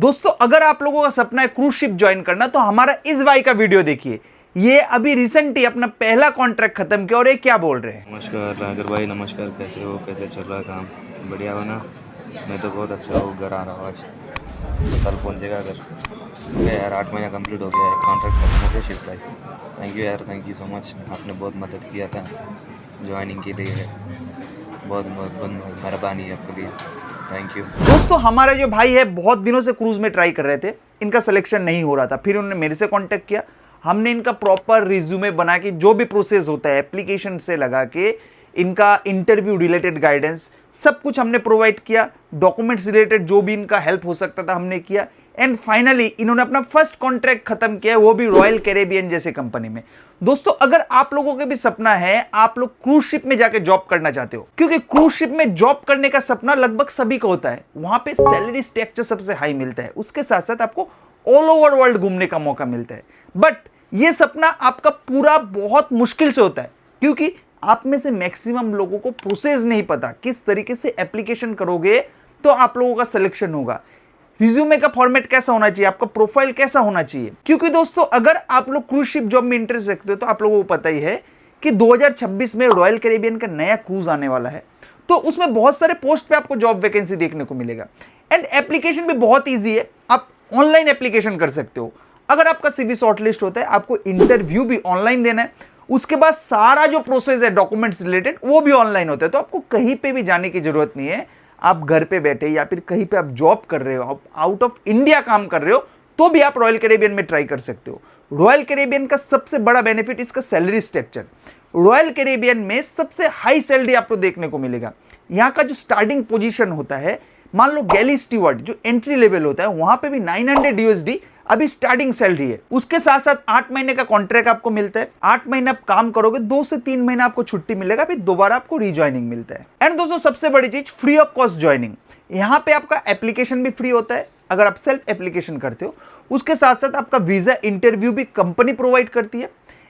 दोस्तों अगर आप लोगों का सपना है क्रूज शिप ज्वाइन करना तो हमारा इस भाई का वीडियो देखिए। ये अभी रिसेंट ही अपना पहला कॉन्ट्रैक्ट खत्म किया और ये क्या बोल रहे हैं। नमस्कार रागर भाई, नमस्कार। कैसे हो? कैसे चल रहा है काम? बढ़िया हो ना? मैं तो बहुत अच्छा हूँ। घर आ रहा हूँ आज, कल पहुँचेगा घर। क्या यार, 8 महीना कंप्लीट हो गया है, कॉन्ट्रैक्ट खत्म हो गया शिफ्ट भाई। थैंक यू यार, थैंक यू सो मच। आपने बहुत मदद किया था ज्वाइनिंग के लिए। बहुत बहुत मेहरबानी है आपके लिए, थैंक यू। दोस्तों हमारे जो भाई है बहुत दिनों से क्रूज में ट्राई कर रहे थे, इनका सिलेक्शन नहीं हो रहा था। फिर उन्होंने मेरे से कांटेक्ट किया, हमने इनका प्रॉपर रिज्यूमे बना के जो भी प्रोसेस होता है एप्लीकेशन से लगा के इनका इंटरव्यू रिलेटेड गाइडेंस सब कुछ हमने प्रोवाइड किया। डॉक्यूमेंट्स रिलेटेड जो भी इनका हेल्प हो सकता था हमने किया। एंड फाइनली इन्होंने अपना फर्स्ट कॉन्ट्रैक्ट खत्म किया, वो भी रॉयल कैरेबियन जैसे कंपनी में। दोस्तों अगर आप लोगों के भी सपना है, आप लोग क्रूज शिप में जाके जॉब करना चाहते हो, क्योंकि क्रूज शिप में जॉब करने का सपना लगभग सभी का होता है। वहां पे सैलरी स्ट्रक्चर सबसे हाई मिलता है, उसके साथ साथ आपको ऑल ओवर वर्ल्ड घूमने का मौका मिलता है। बट ये सपना आपका पूरा बहुत मुश्किल से होता है, क्योंकि आप में से मैक्सिमम लोगों को प्रोसेस नहीं पता किस तरीके से एप्लीकेशन करोगे तो आप लोगों का सिलेक्शन होगा। रिज्यूमे का फॉर्मेट कैसा होना चाहिए, आपका प्रोफाइल कैसा होना चाहिए। क्योंकि दोस्तों अगर आप लोग क्रूज शिप जॉब में इंटरेस्ट रखते हो तो आप लोगों को पता ही है कि 2026 में रॉयल कैरेबियन का नया क्रूज आने वाला है। तो उसमें बहुत सारे पोस्ट पे आपको जॉब वैकेंसी देखने को मिलेगा। एंड एप्लीकेशन भी बहुत ईजी है, आप ऑनलाइन एप्लीकेशन कर सकते हो। अगर आपका सीवी शॉर्टलिस्ट होता है, आपको इंटरव्यू भी ऑनलाइन देना है। उसके बाद सारा जो प्रोसेस है डॉक्यूमेंट्स रिलेटेड वो भी ऑनलाइन होता है। तो आपको कहीं पे भी जाने की जरूरत नहीं है। आप घर पे बैठे या फिर कहीं पे आप जॉब कर रहे हो, आप आउट ऑफ इंडिया काम कर रहे हो, तो भी आप रॉयल कैरेबियन में ट्राई कर सकते हो। रॉयल कैरेबियन का सबसे बड़ा बेनिफिट इसका सैलरी स्ट्रक्चर। रॉयल कैरेबियन में सबसे हाई सैलरी आपको देखने को मिलेगा। यहाँ का जो स्टार्टिंग पोजीशन होता है, मान लो गैली स्टीवर्ड जो एंट्री लेवल होता है, वहां पे भी 900 यूएसडी अभी स्टार्टिंग सैलरी है। उसके साथ साथ 8 महीने का कॉन्ट्रैक्ट आपको मिलता है। 8 महीने आप काम करोगे, 2 से 3 महीना आपको छुट्टी मिलेगा, फिर दोबारा आपको रीज्वाइनिंग मिलता है। एंड दोस्तों सबसे बड़ी चीज, फ्री ऑफ कॉस्ट ज्वाइनिंग। यहाँ पे आपका एप्लीकेशन भी फ्री होता है अगर आप सेल्फ एप्लीकेशन करते हो। उसके साथ साथ आपका वीजा इंटरव्यू भी कंपनी प्रोवाइड करती है।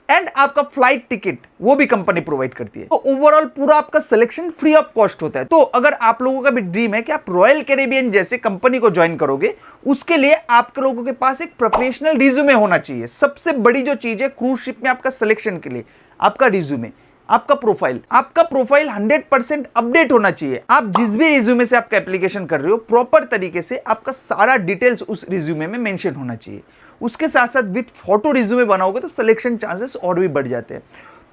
एंड आपका फ्लाइट टिकट वो भी कंपनी प्रोवाइड करती है। तो ओवरऑल पूरा आपका सिलेक्शन फ्री ऑफ कॉस्ट होता है। तो अगर आप लोगों का भी ड्रीम है कि आप रॉयल कैरेबियन जैसे कंपनी को ज्वाइन करोगे, उसके लिए आपके लोगों के पास एक प्रोफेशनल रिज्यूमे होना चाहिए। सबसे बड़ी जो चीज है क्रूज शिप में आपका सिलेक्शन के लिए, आपका रिज्यूमे, आपका प्रोफाइल। आपका प्रोफाइल 100% अपडेट होना चाहिए। आप जिस भी रिज्यूमे से आपका एप्लीकेशन कर रहे हो, प्रॉपर तरीके से आपका सारा डिटेल्स उस रिज्यूमे में मेंशन होना चाहिए। उसके साथ साथ विद फोटो रिज्यूमे बनाओगे तो सिलेक्शन चांसेस और भी बढ़ जाते हैं।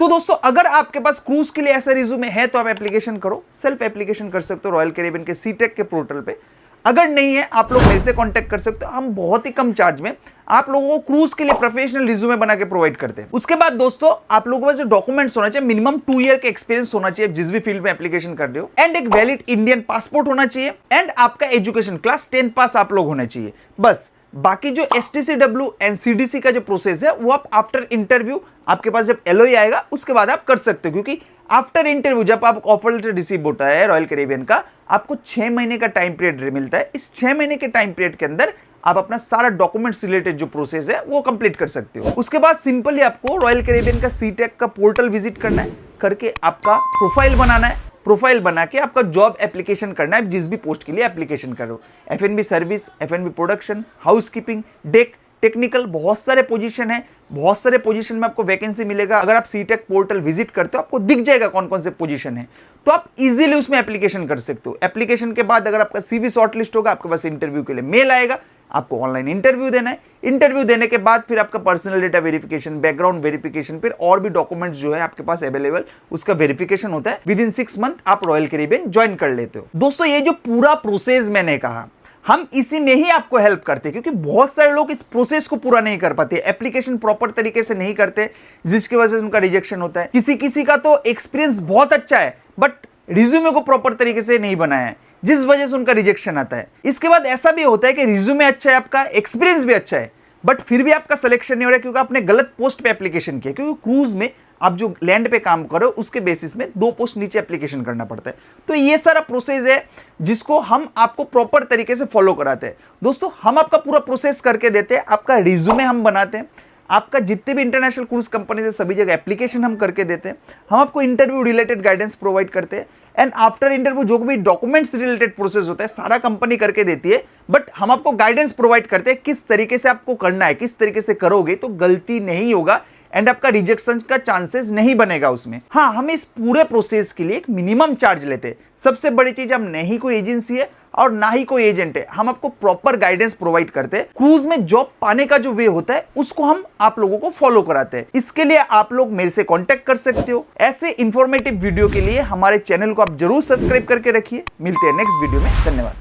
तो दोस्तों अगर आपके पास क्रूज के लिए ऐसा रिज्यूमे है तो आप एप्लीकेशन करो, सेल्फ एप्लीकेशन कर सकते हो रॉयल कैरेबियन के सीटेक के पोर्टल पे। अगर नहीं है, आप लोग मेरे से कांटेक्ट कर सकते हो। हम बहुत ही कम चार्ज में आप लोगों को क्रूज के लिए प्रोफेशनल रिज्यूमे बना के प्रोवाइड करते हैं। उसके बाद दोस्तों आप लोगों के पास जो डॉक्यूमेंट्स होना चाहिए, मिनिमम 2 ईयर का एक्सपीरियंस होना चाहिए जिस भी फील्ड में एप्लीकेशन कर रहे हो। एंड एक वैलिड इंडियन पासपोर्ट होना चाहिए। एंड आपका एजुकेशन क्लास 10 पास आप लोग होने चाहिए। बस बाकी जो STCW एंड CDC का जो प्रोसेस है वो आप आफ्टर इंटरव्यू, आपके पास जब LOI आएगा उसके बाद आप कर सकते हो। क्योंकि आफ्टर इंटरव्यू जब आप ऑफर लेटर रिसीव होता है रॉयल कैरेबियन का, आपको 6 महीने का टाइम पीरियड मिलता है। इस 6 महीने के टाइम पीरियड के अंदर आप अपना सारा डॉक्यूमेंट्स रिलेटेड जो प्रोसेस है वो कंप्लीट कर सकते हो। उसके बाद सिंपली आपको रॉयल कैरेबियन का सीटेक का पोर्टल विजिट करना है, करके आपका प्रोफाइल बनाना है। प्रोफाइल बना के आपका जॉब एप्लीकेशन करना है, जिस भी पोस्ट के लिए एप्लीकेशन करो। F&B service, F&B production, housekeeping, deck, technical, बहुत सारे पोजीशन है। बहुत सारे पोजीशन में आपको वैकेंसी मिलेगा। अगर आप सीटेक पोर्टल विजिट करते हो आपको दिख जाएगा कौन कौन से पोजीशन है, तो आप इजीली उसमें एप्लीकेशन कर सकते हो। एप्लीकेशन के बाद अगर आपका सीवी शॉर्टलिस्ट होगा, आपके पास इंटरव्यू के लिए मेल आएगा, आपको ऑनलाइन इंटरव्यू देना है। इंटरव्यू देने के बाद फिर आपका personal data verification, background verification, फिर और भी डॉक्यूमेंट्स जो है आपके पास अवेलेबल, उसका वेरिफिकेशन होता है। विद इन 6 मंथ आप रॉयल कैरेबियन ज्वाइन कर लेते हो। दोस्तों ये जो पूरा प्रोसेस मैंने कहा, हम इसी में ही आपको हेल्प करते हैं, क्योंकि बहुत सारे लोग इस प्रोसेस को पूरा नहीं कर पाते, एप्लीकेशन प्रॉपर तरीके से नहीं करते, जिसकी वजह से उनका रिजेक्शन होता है। किसी किसी का तो एक्सपीरियंस बहुत अच्छा है बट रिज्यूमे को प्रॉपर तरीके से नहीं बनाया है, जिस वजह से उनका रिजेक्शन आता है। इसके बाद ऐसा भी होता है कि रिज्यूमे अच्छा है, आपका एक्सपीरियंस भी अच्छा है, बट फिर भी आपका सिलेक्शन नहीं हो रहा है क्योंकि आपने गलत पोस्ट पे एप्लीकेशन किया। क्योंकि क्रूज में आप जो लैंड पे काम करो उसके बेसिस में 2 पोस्ट नीचे एप्लीकेशन करना पड़ता है। तो ये सारा प्रोसेस है जिसको हम आपको प्रॉपर तरीके से फॉलो कराते हैं। दोस्तों हम आपका पूरा प्रोसेस करके देते हैं, आपका रिज्यूमे हम बनाते हैं, आपका जितने भी इंटरनेशनल क्रूज कंपनी से सभी जगह एप्लीकेशन हम करके देते हैं। हम आपको इंटरव्यू रिलेटेड गाइडेंस प्रोवाइड करते हैं एंड आफ्टर इंटरव्यू जो भी डॉक्यूमेंट्स रिलेटेड प्रोसेस होता है सारा कंपनी करके देती है, बट हम आपको गाइडेंस प्रोवाइड करते हैं किस तरीके से आपको करना है, किस तरीके से करोगे तो गलती नहीं होगा एंड आपका रिजेक्शन का चांसेस नहीं बनेगा उसमें। हाँ, हम इस पूरे प्रोसेस के लिए एक मिनिमम चार्ज लेते हैं। सबसे बड़ी चीज, हम नहीं कोई एजेंसी है और ना ही कोई एजेंट है, हम आपको प्रॉपर गाइडेंस प्रोवाइड करते हैं। क्रूज में जॉब पाने का जो वे होता है उसको हम आप लोगों को फॉलो कराते हैं। इसके लिए आप लोग मेरे से कांटेक्ट कर सकते हो। ऐसे इंफॉर्मेटिव वीडियो के लिए हमारे चैनल को आप जरूर सब्सक्राइब करके रखिए। मिलते हैं नेक्स्ट वीडियो में। धन्यवाद।